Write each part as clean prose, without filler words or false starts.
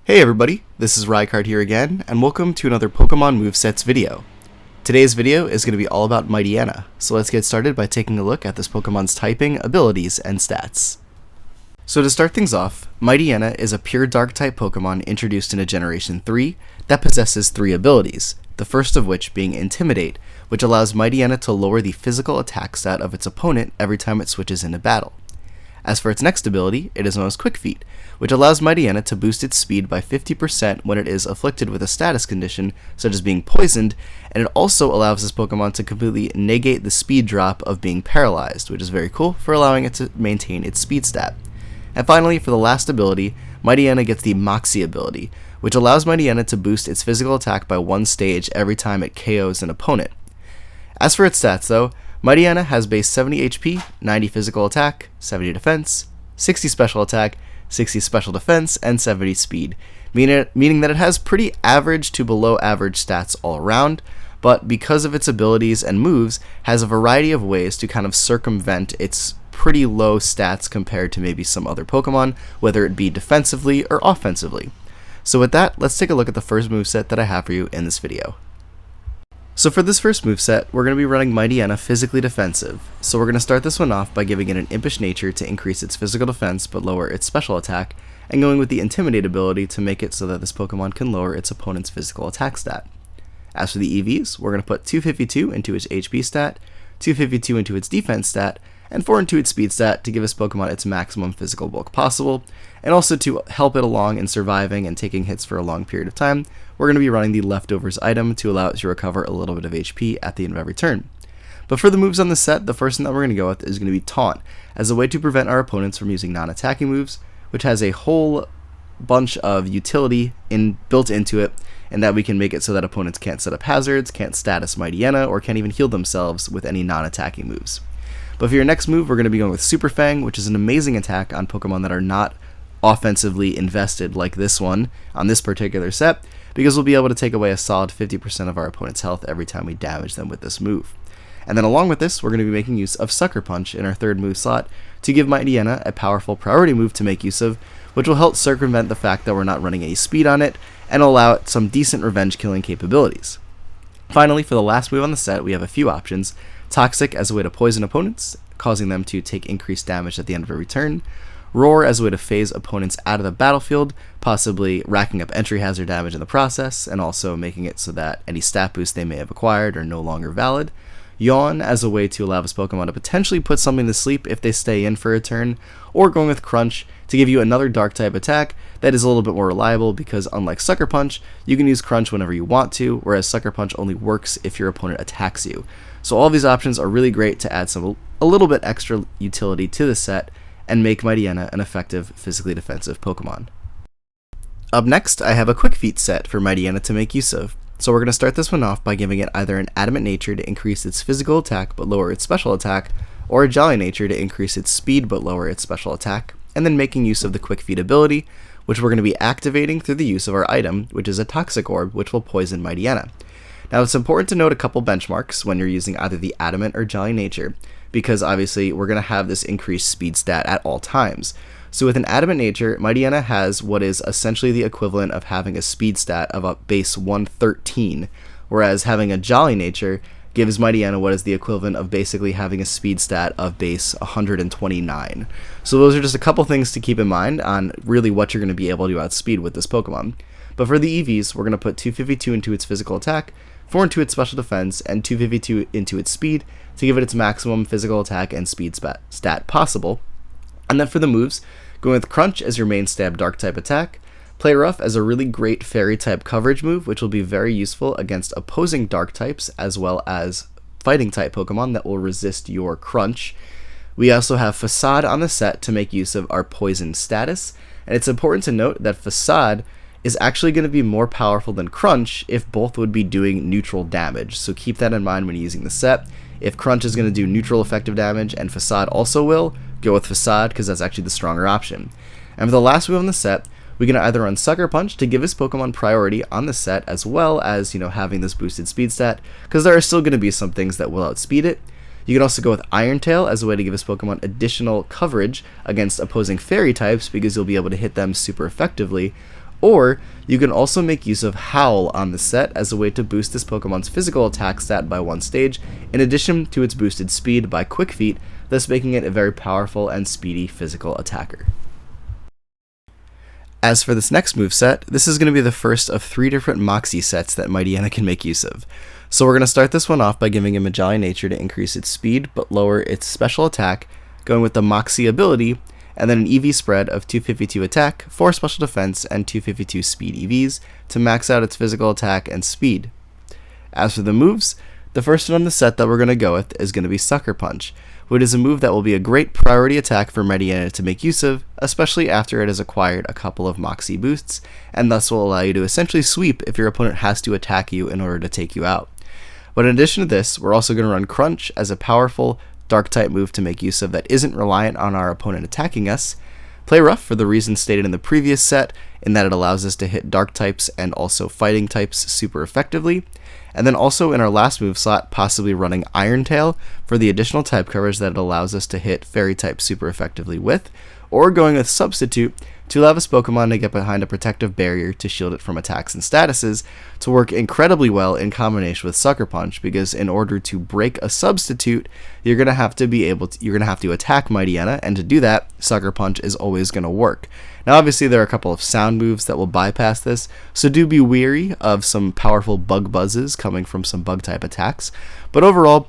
Hey everybody, this is Rykard here again, and welcome to another Pokemon Movesets video. Today's video is going to be all about Mightyena, so let's get started by taking a look at this Pokemon's typing, abilities, and stats. So to start things off, Mightyena is a pure Dark-type Pokemon introduced in a Generation 3 that possesses 3 abilities, the first of which being Intimidate, which allows Mightyena to lower the physical attack stat of its opponent every time it switches into battle. As for its next ability, it is known as Quick Feet, which allows Mightyena to boost its speed by 50% when it is afflicted with a status condition, such as being poisoned, and it also allows this Pokemon to completely negate the speed drop of being paralyzed, which is very cool for allowing it to maintain its speed stat. And finally, for the last ability, Mightyena gets the Moxie ability, which allows Mightyena to boost its physical attack by 1 stage every time it KOs an opponent. As for its stats though, Mightyena has base 70 HP, 90 physical attack, 70 defense, 60 special attack, 60 special defense, and 70 speed, meaning that it has pretty average to below average stats all around, but because of its abilities and moves, has a variety of ways to kind of circumvent its pretty low stats compared to maybe some other Pokemon, whether it be defensively or offensively. So with that, let's take a look at the first moveset that I have for you in this video. So for this first moveset, we're going to be running Mightyena physically defensive. So we're going to start this one off by giving it an Impish Nature to increase its physical defense but lower its special attack, and going with the Intimidate ability to make it so that this Pokemon can lower its opponent's physical attack stat. As for the EVs, we're going to put 252 into its HP stat, 252 into its defense stat, and 4 into its speed stat to give this Pokemon its maximum physical bulk possible, and also to help it along in surviving and taking hits for a long period of time, we're going to be running the Leftovers item to allow it to recover a little bit of HP at the end of every turn. But for the moves on this set, the first one that we're going to go with is going to be Taunt, as a way to prevent our opponents from using non-attacking moves, which has a whole bunch of utility built into it, and that we can make it so that opponents can't set up hazards, can't status Mightyena, or can't even heal themselves with any non-attacking moves. But for your next move, we're going to be going with Super Fang, which is an amazing attack on Pokemon that are not offensively invested like this one on this particular set, because we'll be able to take away a solid 50% of our opponent's health every time we damage them with this move. And then along with this, we're going to be making use of Sucker Punch in our third move slot to give Mightyena a powerful priority move to make use of, which will help circumvent the fact that we're not running any speed on it and allow it some decent revenge killing capabilities. Finally, for the last move on the set, we have a few options. Toxic as a way to poison opponents, causing them to take increased damage at the end of every turn. Roar as a way to phase opponents out of the battlefield, possibly racking up entry hazard damage in the process, and also making it so that any stat boosts they may have acquired are no longer valid. Yawn as a way to allow this Pokemon to potentially put something to sleep if they stay in for a turn, or going with Crunch to give you another Dark-type attack that is a little bit more reliable, because unlike Sucker Punch, you can use Crunch whenever you want to, whereas Sucker Punch only works if your opponent attacks you. So all these options are really great to add a little bit extra utility to the set and make Mightyena an effective physically defensive Pokemon. Up next, I have a Quick Feet set for Mightyena to make use of. So we're going to start this one off by giving it either an Adamant Nature to increase its physical attack but lower its special attack, or a Jolly Nature to increase its speed but lower its special attack, and then making use of the Quick Feet ability, which we're going to be activating through the use of our item, which is a Toxic Orb, which will poison Mightyena. Now it's important to note a couple benchmarks when you're using either the Adamant or Jolly Nature, because obviously we're going to have this increased speed stat at all times. So with an Adamant Nature, Mightyena has what is essentially the equivalent of having a speed stat of a base 113, whereas having a Jolly Nature gives Mightyena what is the equivalent of basically having a speed stat of base 129. So those are just a couple things to keep in mind on really what you're going to be able to outspeed with this Pokemon. But for the EVs, we're going to put 252 into its physical attack, 4 into its special defense, and 252 into its speed to give it its maximum physical attack and speed stat possible. And then for the moves, going with Crunch as your main stab Dark-type attack, Play Rough as a really great Fairy-type coverage move, which will be very useful against opposing Dark-types as well as Fighting-type Pokemon that will resist your Crunch. We also have Facade on the set to make use of our Poison status, and it's important to note that Facade is actually going to be more powerful than Crunch if both would be doing neutral damage, so keep that in mind when using the set. If Crunch is going to do neutral effective damage and Facade also will, go with Facade because that's actually the stronger option. And for the last move on the set, we can either run Sucker Punch to give this Pokemon priority on the set, as well as, having this boosted speed stat, because there are still going to be some things that will outspeed it. You can also go with Iron Tail as a way to give this Pokemon additional coverage against opposing Fairy types, because you'll be able to hit them super effectively. Or you can also make use of Howl on the set as a way to boost this Pokemon's physical attack stat by 1 stage, in addition to its boosted speed by Quick Feet, thus making it a very powerful and speedy physical attacker. As for this next moveset, this is going to be the first of 3 different Moxie sets that Mightyena can make use of. So we're going to start this one off by giving him a Jolly Nature to increase its speed but lower its special attack, going with the Moxie ability, and then an EV spread of 252 attack, 4 special defense, and 252 speed EVs to max out its physical attack and speed. As for the moves, the first one on the set that we're going to go with is going to be Sucker Punch, which is a move that will be a great priority attack for Mightyena to make use of, especially after it has acquired a couple of Moxie boosts, and thus will allow you to essentially sweep if your opponent has to attack you in order to take you out. But in addition to this, we're also going to run Crunch as a powerful Dark-type move to make use of that isn't reliant on our opponent attacking us. Play Rough for the reasons stated in the previous set, in that it allows us to hit Dark types and also Fighting types super effectively. And then also in our last move slot, possibly running Iron Tail for the additional type coverage that it allows us to hit Fairy type super effectively with, or going with Substitute to allow this Pokemon to get behind a protective barrier to shield it from attacks and statuses, to work incredibly well in combination with Sucker Punch, because in order to break a Substitute, you're going to have to attack Mightyena, and to do that, Sucker Punch is always going to work. Now obviously there are a couple of sound moves that will bypass this, so do be wary of some powerful bug buzzes coming from some bug type attacks, but overall,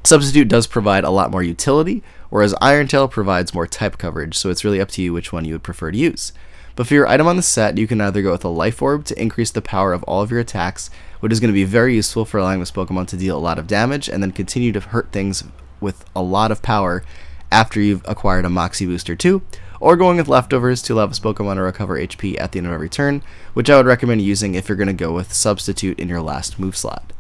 Substitute does provide a lot more utility, whereas Iron Tail provides more type coverage, so it's really up to you which one you would prefer to use. But for your item on the set, you can either go with a Life Orb to increase the power of all of your attacks, which is going to be very useful for allowing this Pokemon to deal a lot of damage and then continue to hurt things with a lot of power after you've acquired a Moxie booster too, or going with Leftovers to allow this Pokemon to recover HP at the end of every turn, which I would recommend using if you're going to go with Substitute in your last move slot.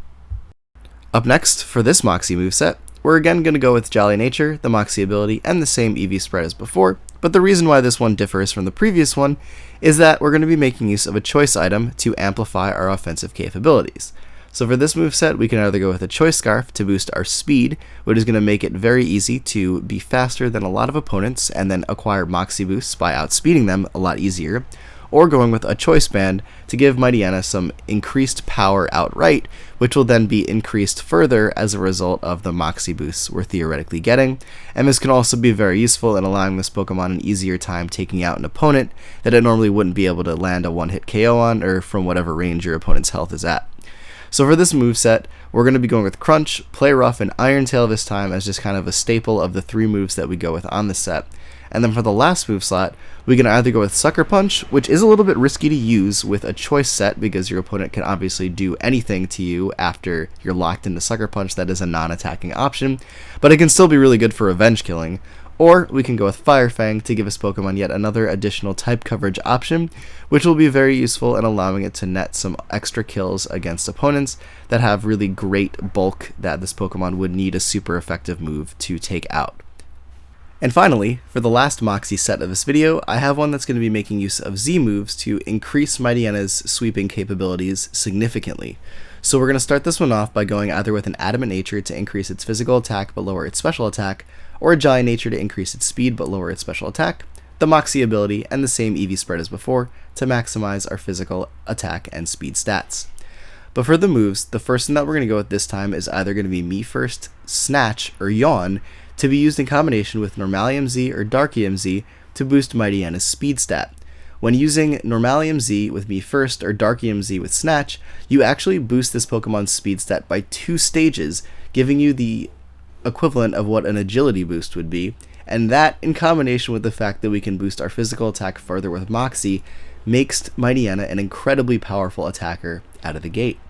Up next, for this Moxie moveset, we're again going to go with Jolly Nature, the Moxie ability, and the same EV spread as before, but the reason why this one differs from the previous one is that we're going to be making use of a choice item to amplify our offensive capabilities. So for this moveset, we can either go with a Choice Scarf to boost our speed, which is going to make it very easy to be faster than a lot of opponents and then acquire Moxie boosts by outspeeding them a lot easier, or going with a Choice Band to give Mightyena some increased power outright, which will then be increased further as a result of the Moxie boosts we're theoretically getting, and this can also be very useful in allowing this Pokemon an easier time taking out an opponent that it normally wouldn't be able to land a one-hit KO on, or from whatever range your opponent's health is at. So for this moveset, we're going to be going with Crunch, Play Rough, and Iron Tail this time as just kind of a staple of the 3 moves that we go with on the set. And then for the last move slot, we can either go with Sucker Punch, which is a little bit risky to use with a choice set because your opponent can obviously do anything to you after you're locked into Sucker Punch that is a non-attacking option, but it can still be really good for revenge killing. Or we can go with Fire Fang to give this Pokemon yet another additional type coverage option, which will be very useful in allowing it to net some extra kills against opponents that have really great bulk that this Pokemon would need a super effective move to take out. And finally, for the last Moxie set of this video, I have one that's going to be making use of Z moves to increase Mightyena's sweeping capabilities significantly. So we're going to start this one off by going either with an Adamant Nature to increase its physical attack but lower its special attack, or a Giant Nature to increase its speed but lower its special attack, the Moxie ability, and the same EV spread as before to maximize our physical attack and speed stats. But for the moves, the first one that we're going to go with this time is either going to be Me First, Snatch, or Yawn, to be used in combination with Normalium Z or Darkium Z to boost Mightyena's speed stat. When using Normalium Z with Me First or Darkium Z with Snatch, you actually boost this Pokemon's speed stat by 2 stages, giving you the equivalent of what an agility boost would be, and that, in combination with the fact that we can boost our physical attack further with Moxie, makes Mightyena an incredibly powerful attacker out of the gate.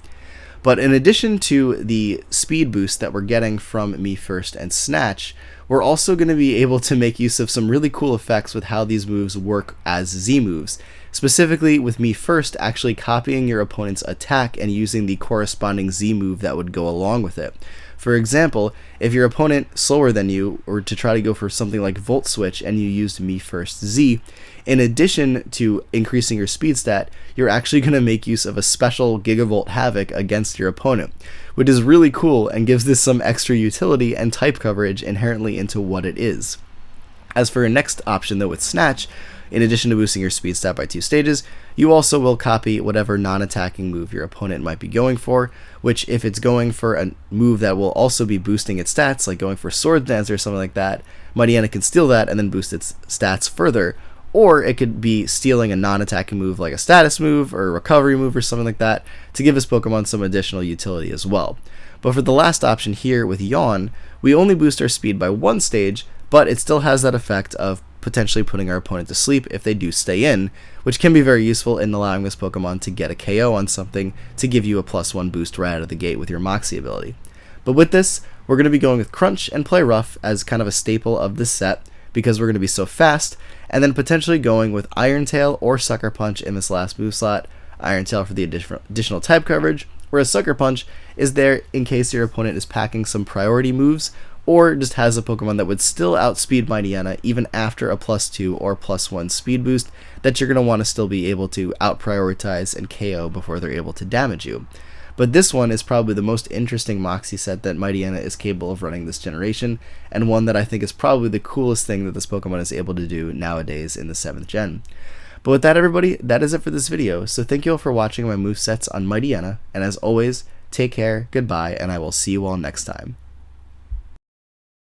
But in addition to the speed boost that we're getting from Me First and Snatch, we're also going to be able to make use of some really cool effects with how these moves work as Z moves. Specifically with Me First actually copying your opponent's attack and using the corresponding Z move that would go along with it. For example, if your opponent slower than you, or to try to go for something like Volt Switch and you used Me First Z, in addition to increasing your speed stat, you're actually going to make use of a special Gigavolt Havoc against your opponent, which is really cool and gives this some extra utility and type coverage inherently into what it is. As for your next option though with Snatch, In addition to boosting your speed stat by 2 stages, you also will copy whatever non-attacking move your opponent might be going for, which if it's going for a move that will also be boosting its stats, like going for Sword Dance or something like that, Mightyena can steal that and then boost its stats further. Or it could be stealing a non-attacking move like a status move or a recovery move or something like that to give his Pokemon some additional utility as well. But for the last option here with Yawn, we only boost our speed by 1 stage, but it still has that effect of potentially putting our opponent to sleep if they do stay in, which can be very useful in allowing this Pokemon to get a KO on something to give you a +1 boost right out of the gate with your Moxie ability. But with this, we're going to be going with Crunch and Play Rough as kind of a staple of this set, because we're going to be so fast, and then potentially going with Iron Tail or Sucker Punch in this last move slot. Iron Tail for the additional type coverage, whereas Sucker Punch is there in case your opponent is packing some priority moves, or just has a Pokemon that would still outspeed Mightyena even after a +2 or +1 speed boost that you're going to want to still be able to out-prioritize and KO before they're able to damage you. But this one is probably the most interesting Moxie set that Mightyena is capable of running this generation, and one that I think is probably the coolest thing that this Pokemon is able to do nowadays in the 7th gen. But with that, everybody, that is it for this video, so thank you all for watching my movesets on Mightyena, and as always, take care, goodbye, and I will see you all next time.